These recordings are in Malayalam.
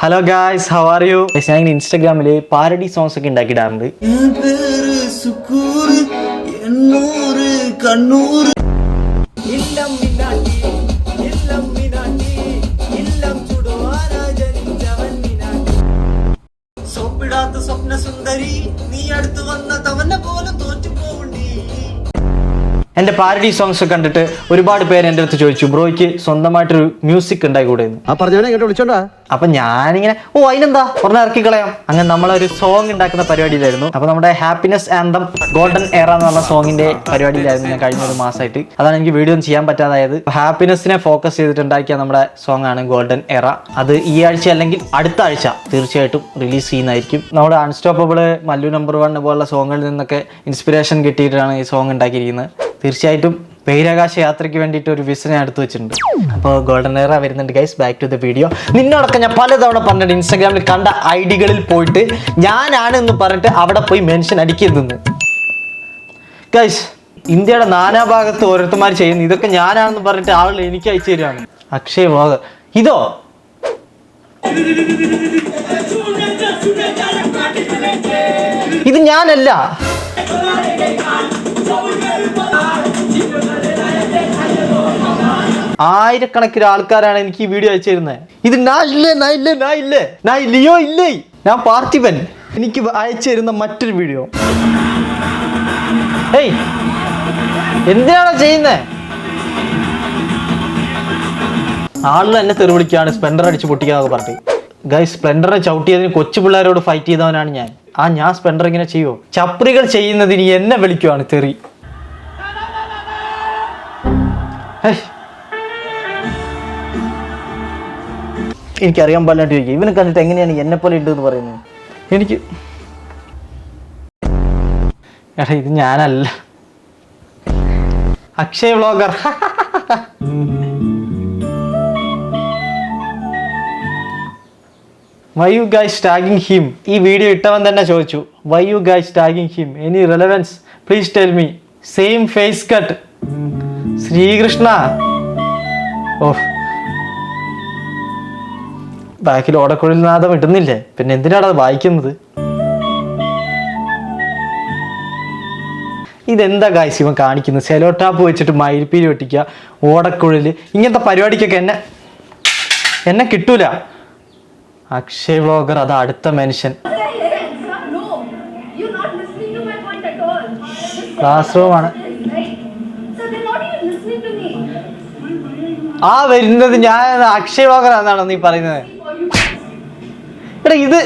Hello guys, how are you? ഞാൻ ഇൻസ്റ്റാഗ്രാമിൽ പാരഡി സോങ്സ് ഒക്കെ ഉണ്ടാക്കിയിടാറുണ്ട്. എൻ്റെ പാരഡി സോങ്സ് കണ്ടിട്ട് ഒരുപാട് പേര് എൻ്റെ അടുത്ത് ചോദിച്ചു, ബ്രോയ്ക്ക് സ്വന്തമായിട്ടൊരു മ്യൂസിക് ഉണ്ടായിക്കൂടെ എന്ന്. അപ്പൊ ഞാനിങ്ങനെ അതിനെന്താ പറഞ്ഞ ഇറക്കി കളയാം. അങ്ങനെ നമ്മളൊരു സോങ് ഉണ്ടാക്കുന്ന പരിപാടിയിലായിരുന്നു. അപ്പൊ നമ്മുടെ ഹാപ്പിനെസ് ആന്തം ഗോൾഡൻ എറ എന്ന് പറഞ്ഞ സോങ്ങിന്റെ പരിപാടിയിലായിരുന്നു ഞാൻ കഴിഞ്ഞ ഒരു മാസമായിട്ട്. അതാണ് എനിക്ക് വീഡിയോ ഒന്നും ചെയ്യാൻ പറ്റാതായത്. ഹാപ്പിനെസ്സിനെ ഫോക്കസ് ചെയ്തിട്ടുണ്ടാക്കിയ നമ്മുടെ സോങ് ആണ് ഗോൾഡൻ എറ. അത് ഈ ആഴ്ച അല്ലെങ്കിൽ അടുത്ത ആഴ്ച തീർച്ചയായിട്ടും റിലീസ് ചെയ്യുന്നതായിരിക്കും. നമ്മുടെ അൺസ്റ്റോപ്പബിൾ, മല്ലു നമ്പർ 1 പോലുള്ള സോങ്ങുകളിൽ നിന്നൊക്കെ ഇൻസ്പിറേഷൻ കിട്ടിയിട്ടാണ് ഈ സോങ് ഉണ്ടാക്കിയിരിക്കുന്നത്. തീർച്ചയായിട്ടും ബഹിരാകാശ യാത്രയ്ക്ക് വേണ്ടിയിട്ട് ഒരു വിസ ഞാൻ എടുത്തു വെച്ചിട്ടുണ്ട്. അപ്പോൾ ഗോൾഡൻ എറ വരുന്നുണ്ട് guys. Back to the video. നിന്നോടൊക്കെ ഞാൻ പലതവണ പറഞ്ഞിട്ട് ഇൻസ്റ്റാഗ്രാമിൽ കണ്ട ഐഡികളിൽ പോയിട്ട് ഞാനാണെന്ന് പറഞ്ഞിട്ട് അവിടെ പോയി മെൻഷൻ അടിക്കരുതെന്ന്. ഗൈസ്, ഇന്ത്യയുടെ നാനാഭാഗത്ത് ഓരോരുത്തന്മാർ ചെയ്യുന്നു. ഇതൊക്കെ ഞാനാണെന്ന് പറഞ്ഞിട്ട് ആളുകൾ എനിക്ക് അയച്ചു തരികയാണ്. അക്ഷയ് വ്ളോഗർ ഇതോ? ഇത് ഞാനല്ല. ആയിരക്കണക്കിന് ആൾക്കാരാണ് എനിക്ക് ഈ വീഡിയോ അയച്ചു തരുന്നത്. ഇത് ലിയോ ഇല്ലേ, ഞാൻ പാർത്ഥിപൻ. എനിക്ക് അയച്ചു തരുന്ന മറ്റൊരു വീഡിയോ. ഏയ്, എന്തിനാണോ ചെയ്യുന്നത്? ആളുകൾ എന്നെ തെറി വിളിക്കുകയാണ്, സ്പ്ലെൻഡർ അടിച്ച് പൊട്ടിക്കാന്നൊക്കെ പറഞ്ഞിട്ട്. ഗൈസ്, സ്പ്ലെൻഡറിനെ ചവിട്ടിയതിന് കൊച്ചു പിള്ളേരോട് ഫൈറ്റ് ചെയ്തവനാണ് ഞാൻ. ഞാൻ സ്പ്ലെൻഡർ ഇങ്ങനെ ചെയ്യുമോ? ചപ്രികൾ ചെയ്യുന്നതിന് എന്നെ വിളിക്കുവാണ് തെറി. എനിക്കറിയാൻ പാടില്ലാണ്ട് ചോദിക്കുക, ഇവനെ കണ്ടിട്ട് എങ്ങനെയാണ് എന്നെ പോലെ ഉണ്ടെന്ന് പറയുന്നത്? എനിക്ക് എടാ, ഇത് ഞാനല്ല, Akshay vlogger. Why you guys tagging him? ഈ വീഡിയോ ഇട്ടവൻ തന്നെ ചോദിച്ചു, why you guys tagging him? Any relevance? Please tell me. Same face cut. Sreekrishna. ഓഹ്, ബാക്കിൽ ഓടക്കുഴൽ നാദം ഇടുന്നില്ലേ, പിന്നെ എന്തിനാണ് അത് വായിക്കുന്നത്? ഇതെന്താ ഗായ്സ് ഇവൻ കാണിക്കുന്നത്? സെലോ ടാപ്പ് വെച്ചിട്ട് മയിൽപ്പീലി ഒട്ടിക്കുക, ഓടക്കുഴൽ, ഇങ്ങനത്തെ പരിപാടിക്കൊക്കെ എന്നെ കിട്ടൂല. അക്ഷയ് വ്ളോഗർ, അത് അടുത്ത മനുഷ്യൻ. ക്ലാസ് റൂമാണ് ആ വരുന്നത്. ഞാൻ അക്ഷയ് വ്ളോഗർ എന്നാണോ നീ പറയുന്നത്? എടാ, ഇത്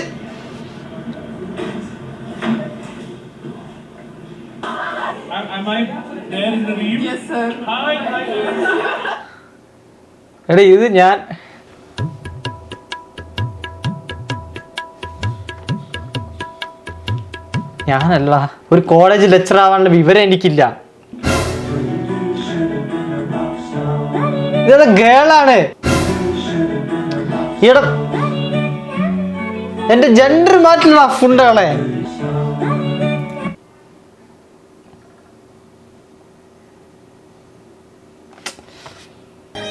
എടാ, ഇത് ഞാനല്ല. ഒരു കോളേജ് ലെക്ചർ ആവാനുള്ള വിവരം എനിക്കില്ല. ഇതേതാ ഗേളാണ്? ഈട എന്റെ ജെൻഡർ മാറ്റില്ല ഫുണ്ടകളെ.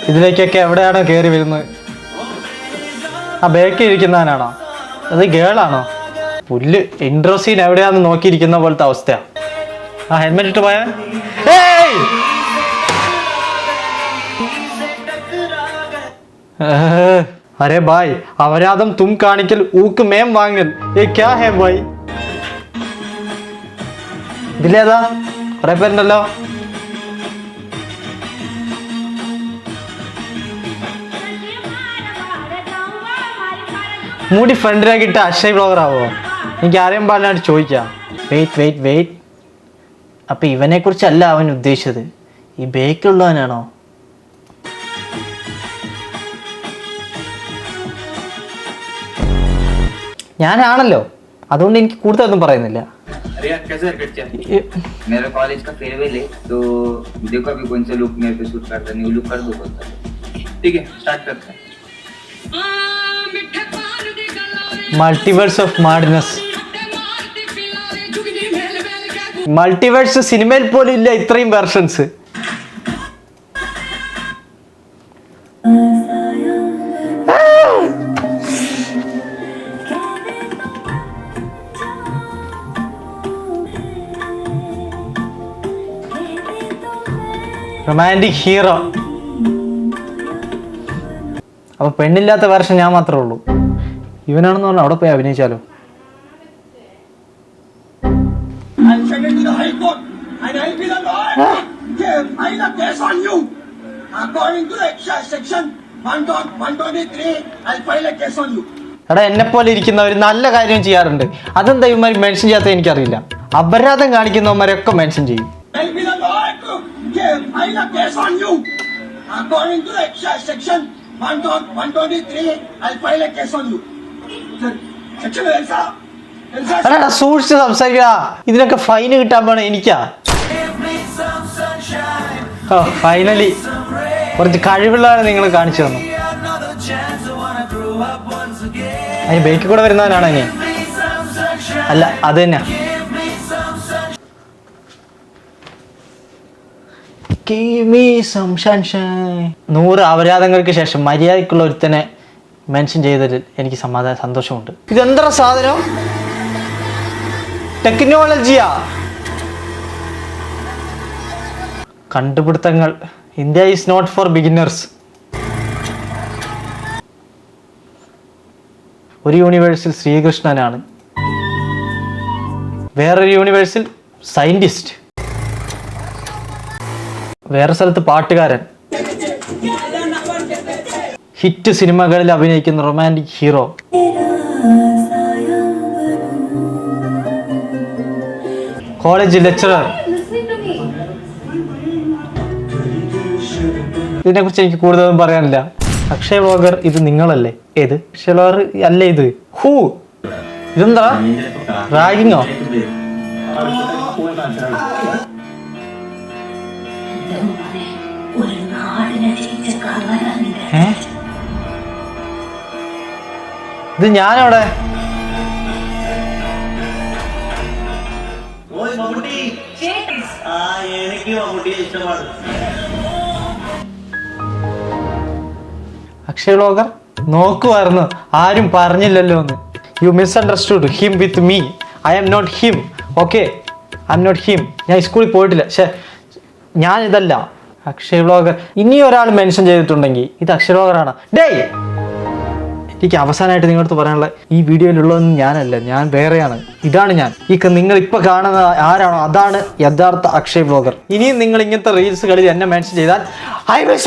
ഇതിലേക്കൊക്കെ എവിടെയാണോ കയറി വരുന്നത്? ആ ബേക്കിൽ ഇരിക്കുന്നവനാണോ? അത് ഗേളാണോ? പുല്ല്. ഇൻട്രോ സീൻ എവിടെയാന്ന് നോക്കിയിരിക്കുന്ന പോലത്തെ അവസ്ഥയാ. ആ ഹെൽമെറ്റ് ഇട്ട് പോയാ. अरे भाई, अपराधम तुम कानिकल ऊक मैम वांगल, ये क्या है भाई? ഇതിലേതാ? കുറെ പേരുണ്ടല്ലോ. മൂടി ഫ്രണ്ടിലാക്കിയിട്ട് അക്ഷയ് വ്ളോഗർ ആവോ? എനിക്ക് അറിയാൻ പാടില്ലാണ്ട് ചോദിക്കാം. വെയിറ്റ്. അപ്പൊ ഇവനെ കുറിച്ചല്ല അവൻ ഉദ്ദേശിച്ചത്, ഈ ബേക്കുള്ളവനാണോ? ഞാനാണല്ലോ, അതുകൊണ്ട് എനിക്ക് കൂടുതലൊന്നും പറയുന്നില്ല. मेरा कॉलेज का फेयरवेल है, तो देखो अभी कौन सा लुक मेरे पे शूट करता है, न्यू लुक कर दो बोलता है. ठीक है, स्टार्ट करते हैं. Multiverse of madness. മൾട്ടിവേഴ്സ് സിനിമയിൽ പോലും ഇല്ല ഇത്രയും വെർഷൻസ്. Romantic hero. അപ്പൊ പെണ്ണില്ലാത്ത വേർഷൻ ഞാൻ മാത്രമേ ഉള്ളൂ. ഇവനാണെന്ന് പറഞ്ഞാൽ അവിടെ പോയി അഭിനയിച്ചാലോ? I'll send it to the High Court and I'll be the lawyer to file a case on you. According to the section 123, I'll file a case on you. എടാ, എന്നെ പോലെ ഇരിക്കുന്നവർ നല്ല കാര്യം ചെയ്യാറുണ്ട്. അതെന്താ ഇവന്മാർ മെൻഷൻ ചെയ്യാത്ത എനിക്കറിയില്ല. അപരാധം കാണിക്കുന്നവന്മാരൊക്കെ മെൻഷൻ ചെയ്യും. I'll be the lawyer to file a case on you. According to the section 123, I'll file a case on you. Section Elsa. എടാ, സൂക്ഷിച്ച് സംസാരിക്കടാ. ഇതിനൊക്കെ ഫൈന് കിട്ടാൻ പോണ എനിക്കാ. ഓ, ഫൈനലി കുറച്ച് കഴിവുള്ളതാണ് നിങ്ങൾ കാണിച്ചു തന്നു. അതിന് ബേക്കിൽ കൂടെ വരുന്നവനാണ് ഇനി. അല്ല, അത് തന്നെ. Give me some sunshine. 100 അപരാധങ്ങൾക്ക് ശേഷം മര്യാദക്കുള്ള ഒരുത്തനെ മെൻഷൻ ചെയ്തതിൽ എനിക്ക് സന്തോഷമുണ്ട്. ഇതെന്താ സാധനം? ടെക്നോളജിയാ. കണ്ടുപിടുത്തങ്ങൾ. India is not for beginners. ഒരു യൂണിവേഴ്സിൽ ശ്രീകൃഷ്ണനാണ്, വേറൊരു യൂണിവേഴ്സിൽ സയന്റിസ്റ്റ്, വേറെ സ്ഥലത്ത് പാട്ടുകാരൻ, ഹിറ്റ് സിനിമകളിൽ അഭിനയിക്കുന്ന റൊമാൻറ്റിക് ഹീറോ, കോളേജ് ലെക്ചറർ. ഇതിനെക്കുറിച്ച് എനിക്ക് കൂടുതലൊന്നും പറയാനില്ല. അക്ഷയ് വ്ളോഗർ ഇത് നിങ്ങളല്ലേ? ഏത് അക്ഷയ് വ്ളോഗർ അല്ലേ ഇത്? ഹൂ, ഇതെന്താ റാഗിങ്ങോ? ഇത് ഞാനവിടെ അക്ഷയ് വ്ളോഗർ നോക്കുമായിരുന്നു, ആരും പറഞ്ഞില്ലല്ലോ എന്ന്. You misunderstood him with me. I am not him. Okay, I am not him. ഞാൻ സ്കൂളിൽ പോയിട്ടില്ല. ഞാൻ ഇതല്ല അക്ഷയ് വ്ളോഗർ. ഇനി ഒരാൾ മെൻഷൻ ചെയ്തിട്ടുണ്ടെങ്കിൽ ഇത് അക്ഷയ് വ്ളോഗറാണ്. ഡേയ്, എനിക്ക് അവസാനമായിട്ട് നിങ്ങളടുത്ത് പറയാനുള്ള, ഈ വീഡിയോയിലുള്ളതൊന്നും ഞാനല്ല, ഞാൻ വേറെയാണ്. ഇതാണ് ഞാൻ. നിങ്ങൾ ഇപ്പൊ കാണുന്ന ആരാണോ അതാണ് യഥാർത്ഥ അക്ഷയ് വ്ളോഗർ. ഇനിയും നിങ്ങൾ ഇങ്ങനത്തെ റീൽസുകളിൽ എന്നെ മെൻഷൻ ചെയ്താൽ I'll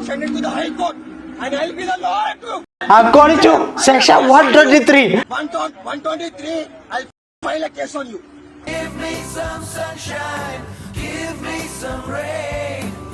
send it to the High Court and I'll be the lawyer to according to section 123, 123, I'll file a case on you. Give me some sunshine.